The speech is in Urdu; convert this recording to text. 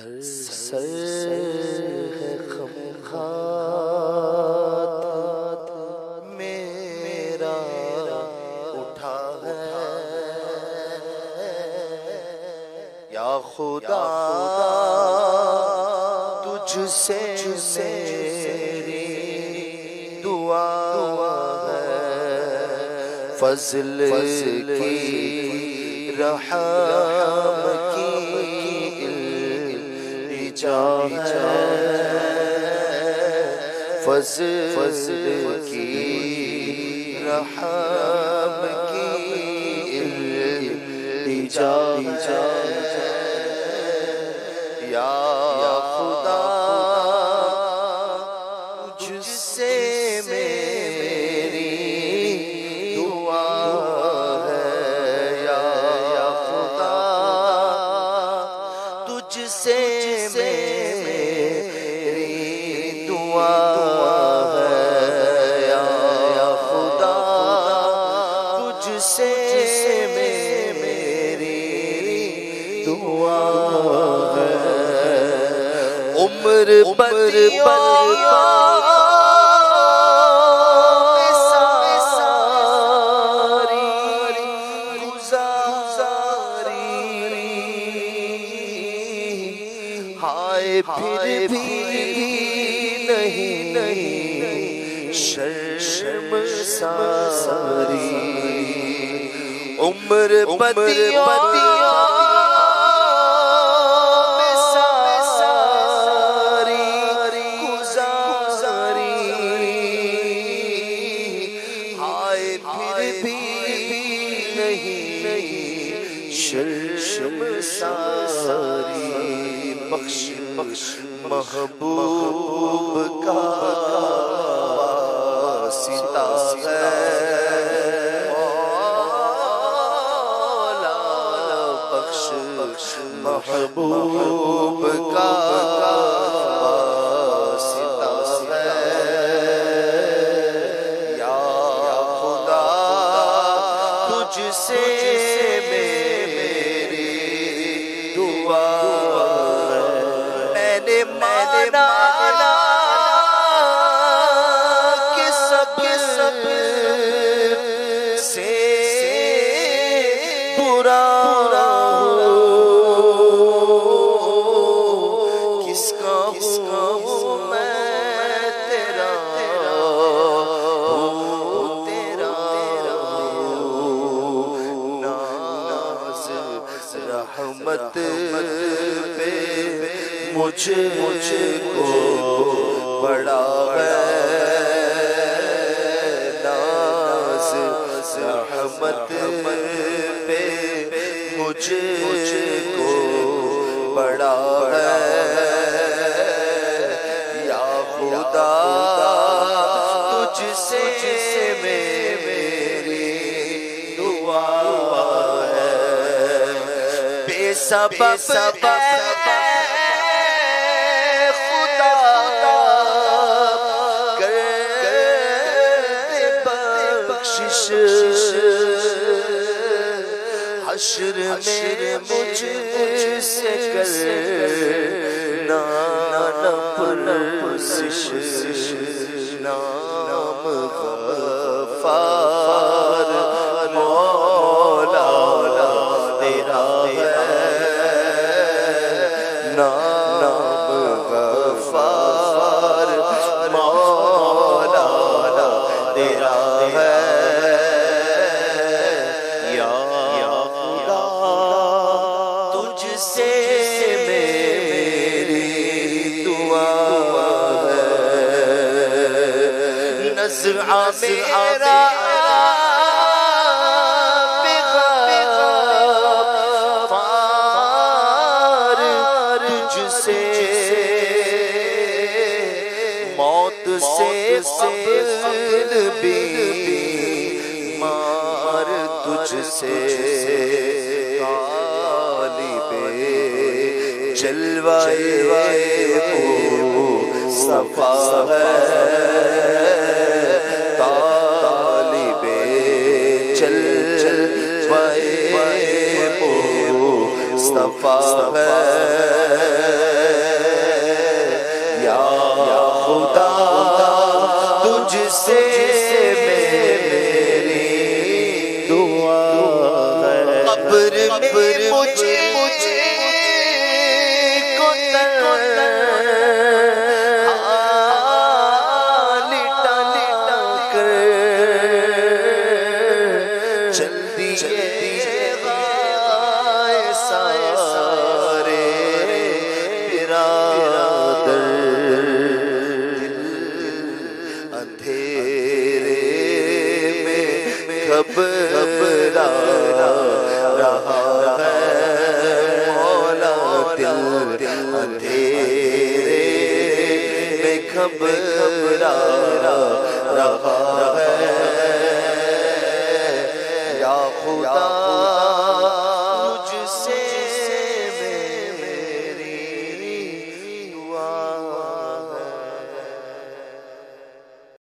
سر ہے خمخات میرا اٹھا ہے یا خدا تجھ سے میری دعا ہے فضل کی رحم کی التجا ہے فضل کی رحم کی التجا ہے یا خدا تجھ سے میری دعا ہے یا خدا تجھ سے میری دعا ہے یا خدا تجھ سے میری دعا ہے عمر بدیوں ساری گزاری ہائے پھر بھی نہیں شرم ساری عمر بدیوں شرم ساری بخش محبوب کا واسطہ ہے مولا بخش محبوب کا واسطہ ہے یا خدا تجھ سے مانا کہ سب سے برا کس کا ہوں میں تیرا ناز رحمت پہ مجھ کو بڑا ہے ناز رحمت پہ مجھ کو بڑا ہے یا خدا تجھ سے میری دعا ہے بے سبب حشر میں مجھ سے کرنا پرسش نام غفار مولا تیرا ہے نام غفار مولا تیرا ہے نزعہ میرا بغفار تجھ سے موت سے قبل بیمار تجھ سے طالب جلوہ مصطفیٰ ہے طالب جلوہ مصطفیٰ ہے اندھیرے میں گھبرا رہا ہے